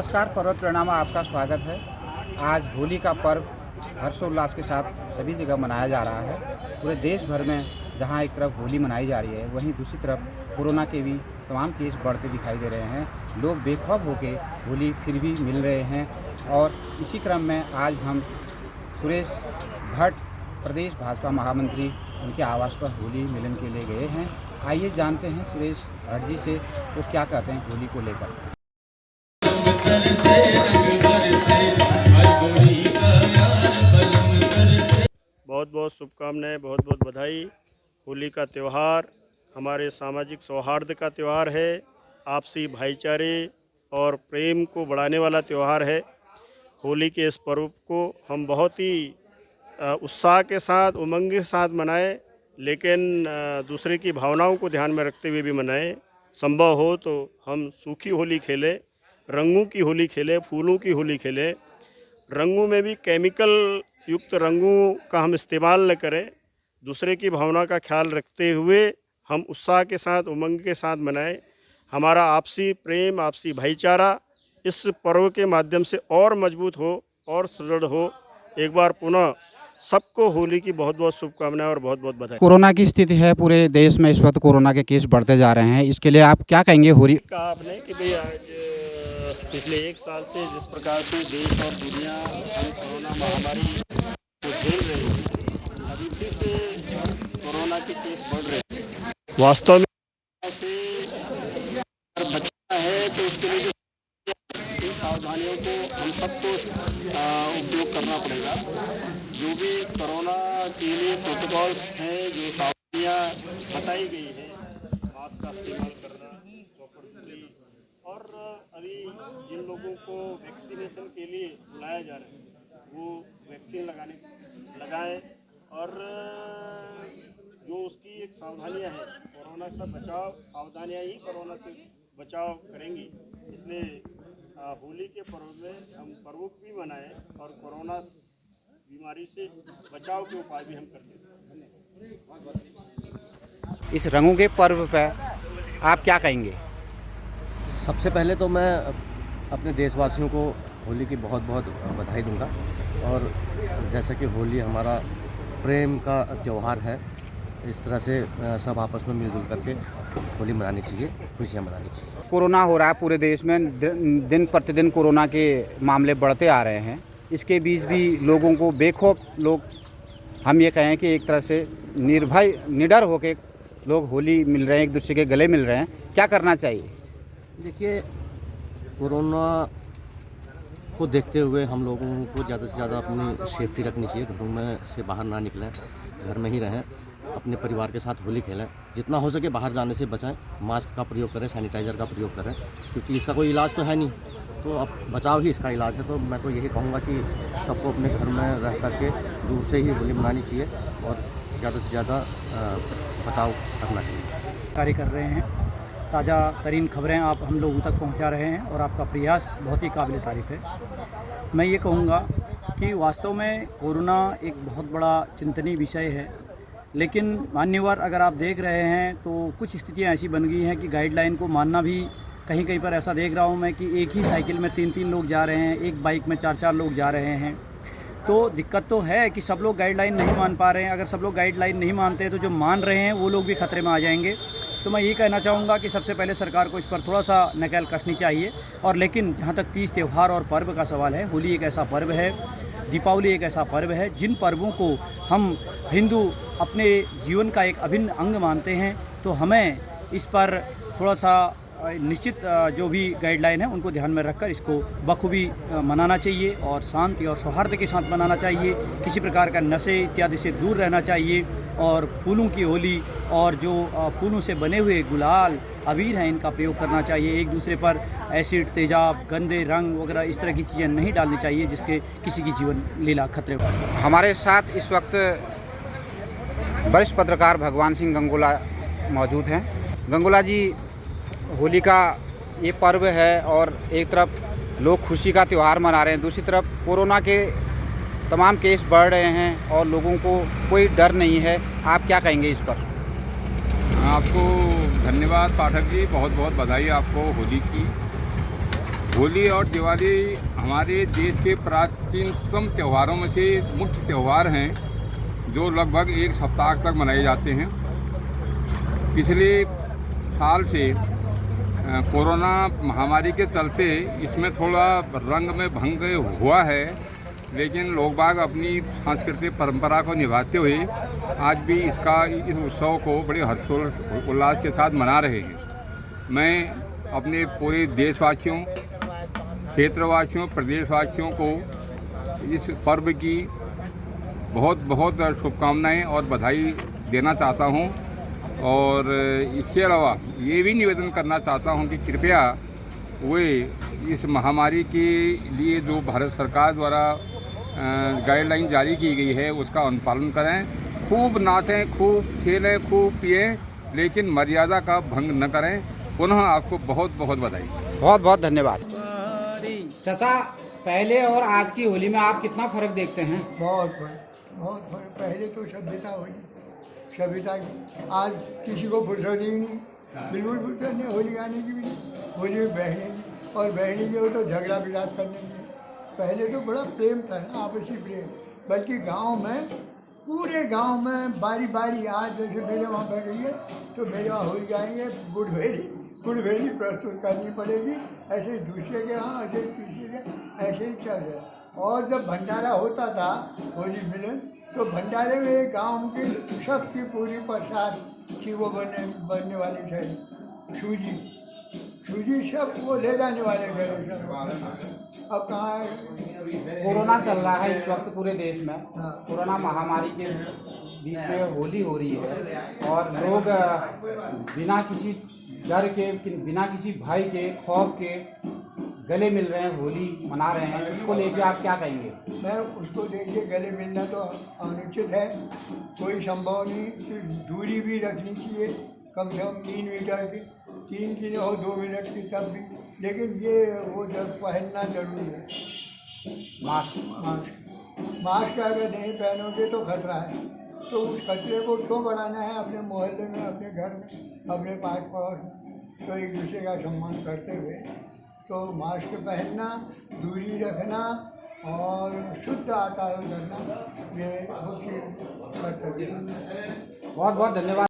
नमस्कार, पर्वत परिणाम में आपका स्वागत है। आज होली का पर्व हर्षोल्लास के साथ सभी जगह मनाया जा रहा है। पूरे देश भर में जहां एक तरफ होली मनाई जा रही है, वहीं दूसरी तरफ कोरोना के भी तमाम केस बढ़ते दिखाई दे रहे हैं। लोग बेखौफ होकर होली फिर भी मिल रहे हैं और इसी क्रम में आज हम सुरेश भट्ट, प्रदेश भाजपा महामंत्री, उनके आवास पर होली मिलन के लिए गए हैं। आइए जानते हैं सुरेश भट्ट जी से वो क्या कहते हैं होली को लेकर। बहुत बहुत शुभकामनाएं, बहुत बहुत बधाई। होली का त्यौहार हमारे सामाजिक सौहार्द का त्यौहार है, आपसी भाईचारे और प्रेम को बढ़ाने वाला त्यौहार है। होली के इस पर्व को हम बहुत ही उत्साह के साथ, उमंग के साथ मनाएं, लेकिन दूसरे की भावनाओं को ध्यान में रखते हुए भी मनाएं। संभव हो तो हम सूखी होली खेलें, रंगों की होली खेलें, फूलों की होली खेलें। रंगों में भी केमिकल युक्त रंगों का हम इस्तेमाल न करें। दूसरे की भावना का ख्याल रखते हुए हम उत्साह के साथ, उमंग के साथ मनाएं। हमारा आपसी प्रेम, आपसी भाईचारा इस पर्व के माध्यम से और मजबूत हो और सुदृढ़ हो। एक बार पुनः सबको होली की बहुत बहुत शुभकामनाएं और बहुत बहुत बधाई। कोरोना की स्थिति है पूरे देश में, इस वक्त कोरोना के केस बढ़ते जा रहे हैं, इसके लिए आप क्या कहेंगे? होली कहा आपने कि भाई आज पिछले एक साल से जिस प्रकार से देश और दुनिया हम कोरोना महामारी को झेल रहे हैं, अभी फिर से कोरोना के केस बढ़ रहे हैं। वास्तव में से बचना है तो उसके लिए इन सावधानियों को हम सबको उपयोग करना पड़ेगा। जो भी कोरोना के लिए प्रोटोकॉल हैं, जो सावधानियाँ बताई गई है, मास्क का इस्तेमाल करना प्रॉपरली, और अभी जिन लोगों को वैक्सीनेशन के लिए बुलाया जा रहा है वो वैक्सीन लगाएं और जो उसकी एक सावधानियां हैं, कोरोना से बचाव सावधानियां ही कोरोना से बचाव करेंगी। इसलिए होली के पर्व में हम पर्व भी मनाएं और कोरोना बीमारी से बचाव के उपाय भी हम करते हैं। इस रंगों के पर्व पर आप क्या कहेंगे? सबसे पहले तो मैं अपने देशवासियों को होली की बहुत बहुत बधाई दूंगा। और जैसा कि होली हमारा प्रेम का त्यौहार है, इस तरह से सब आपस में मिलजुल करके होली मनानी चाहिए, खुशियाँ मनानी चाहिए। कोरोना हो रहा है पूरे देश में, दिन प्रतिदिन कोरोना के मामले बढ़ते आ रहे हैं। इसके बीच भी लोगों को बेखौफ लोग, हम ये कहें कि एक तरह से निर्भय निडर होकर लोग होली मिल रहे हैं, एक दूसरे के गले मिल रहे हैं। क्या करना चाहिए? देखिए, कोरोना को देखते हुए हम लोगों को ज़्यादा से ज़्यादा अपनी सेफ्टी रखनी चाहिए। घरों में से बाहर ना निकलें, घर में ही रहें, अपने परिवार के साथ होली खेलें। जितना हो सके बाहर जाने से बचाएं, मास्क का प्रयोग करें, सैनिटाइज़र का प्रयोग करें, क्योंकि इसका कोई इलाज तो है नहीं, तो अब बचाव ही इसका इलाज है। तो मैं तो यही कहूँगा कि सबको अपने घर में रह करके दूर से ही होली मनानी चाहिए और ज़्यादा से ज़्यादा बचाव करना चाहिए। कार्य कर रहे हैं, ताज़ा तरीन खबरें आप हम लोगों तक पहुंचा रहे हैं और आपका प्रयास बहुत ही काबिल तारीफ़ है। मैं ये कहूँगा कि वास्तव में कोरोना एक बहुत बड़ा चिंतनीय विषय है, लेकिन मान्यवर अगर आप देख रहे हैं तो कुछ स्थितियाँ ऐसी बन गई हैं कि गाइडलाइन को मानना भी, कहीं कहीं पर ऐसा देख रहा हूँ मैं कि एक ही साइकिल में 3-3 लोग जा रहे हैं, एक बाइक में 4-4 लोग जा रहे हैं। तो दिक्कत तो है कि सब लोग गाइडलाइन नहीं मान पा रहे हैं। अगर सब लोग गाइडलाइन नहीं मानते तो जो मान रहे हैं वो लोग भी खतरे में आ जाएंगे। तो मैं ये कहना चाहूँगा कि सबसे पहले सरकार को इस पर थोड़ा सा नकेल कसनी चाहिए। और लेकिन जहाँ तक तीज त्यौहार और पर्व का सवाल है, होली एक ऐसा पर्व है, दीपावली एक ऐसा पर्व है, जिन पर्वों को हम हिंदू अपने जीवन का एक अभिन्न अंग मानते हैं। तो हमें इस पर थोड़ा सा निश्चित जो भी गाइडलाइन है उनको ध्यान में रखकर इसको बखूबी मनाना चाहिए और शांति और सौहार्द के साथ मनाना चाहिए। किसी प्रकार का नशे इत्यादि से दूर रहना चाहिए और फूलों की होली और जो फूलों से बने हुए गुलाल, अबीर हैं, इनका प्रयोग करना चाहिए। एक दूसरे पर एसिड, तेजाब, गंदे रंग वगैरह इस तरह की चीज़ें नहीं डालनी चाहिए जिसके किसी की जीवन लीला खतरे में। हमारे साथ इस वक्त वरिष्ठ पत्रकार भगवान सिंह गंगोला मौजूद हैं। गंगोला जी, होली का ये पर्व है और एक तरफ लोग खुशी का त्यौहार मना रहे हैं, दूसरी तरफ कोरोना के तमाम केस बढ़ रहे हैं और लोगों को कोई डर नहीं है। आप क्या कहेंगे इस पर? आपको धन्यवाद पाठक जी, बहुत बहुत बधाई आपको होली की। होली और दिवाली हमारे देश के प्राचीनतम त्योहारों में से मुख्य त्यौहार हैं जो लगभग एक सप्ताह तक मनाए जाते हैं। पिछले साल से कोरोना महामारी के चलते इसमें थोड़ा रंग में भंग हुआ है, लेकिन लोग बाग अपनी सांस्कृतिक परंपरा को निभाते हुए आज भी इस उत्सव को बड़े हर्षोल्लास के साथ मना रहे हैं। मैं अपने पूरे देशवासियों, क्षेत्रवासियों, प्रदेशवासियों को इस पर्व की बहुत बहुत शुभकामनाएं और बधाई देना चाहता हूं, और इसके अलावा ये भी निवेदन करना चाहता हूं कि कृपया वे इस महामारी के लिए जो भारत सरकार द्वारा गाइडलाइन जारी की गई है उसका अनुपालन करें। खूब नाचें, खूब खेलें, खूब पिएं, लेकिन मर्यादा का भंग न करें। पुनः आपको बहुत बहुत बधाई। बहुत बहुत धन्यवाद। चाचा, पहले और आज की होली में आप कितना फर्क देखते हैं? बहुत फर्क। पहले तो सभ्यता होली, सभ्यता की, आज किसी को फुर्सत ही नहीं, बिल्कुल फुर्सत नहीं होली गाने की भी नहीं। होली में बहने की, और बहने की हो तो झगड़ा विराट करने की। पहले तो बड़ा प्रेम था ना, आपसी प्रेम, बल्कि गांव में, पूरे गांव में बारी बारी, आज जैसे मेरे वहाँ बह गई है तो मेरे वहाँ होली गाएंगे, गुड़भेली प्रस्तुत करनी पड़ेगी, ऐसे दूसरे के यहाँ, ऐसे तीसरे के, ऐसे ही चल रहा है। और जब भंडारा होता था होली मिलन, तो भंडारे में गांव के सबकी पूरी प्रसाद थी, वो बनने वाली थे, सूजी सब वो ले जाने वाले थे। अब कहाँ है? कोरोना चल रहा है इस वक्त पूरे देश में। हाँ। कोरोना महामारी के बीच में होली हो रही है और लोग बिना किसी डर के, बिना किसी भय के, खौफ के गले मिल रहे हैं, होली मना रहे हैं। उसको लेके आप क्या कहेंगे? मैं उसको देखिए, गले मिलना तो अनुचित है, कोई संभव नहीं। दूरी भी रखनी चाहिए, कम से कम 3 मीटर की, 3 की हो 2 मिनट की, तब भी। लेकिन ये वो जब पहनना जरूरी है, मास्क अगर नहीं पहनोगे तो खतरा है। तो उस खतरे को क्यों बढ़ाना है? अपने मोहल्ले में, अपने घर में, अपने पास पड़ोस में, तो एक दूसरे का सम्मान करते हुए तो मास्क पहनना, दूरी रखना और शुद्ध आचरण करना, ये मुख्य कर्तव्य है। बहुत बहुत धन्यवाद।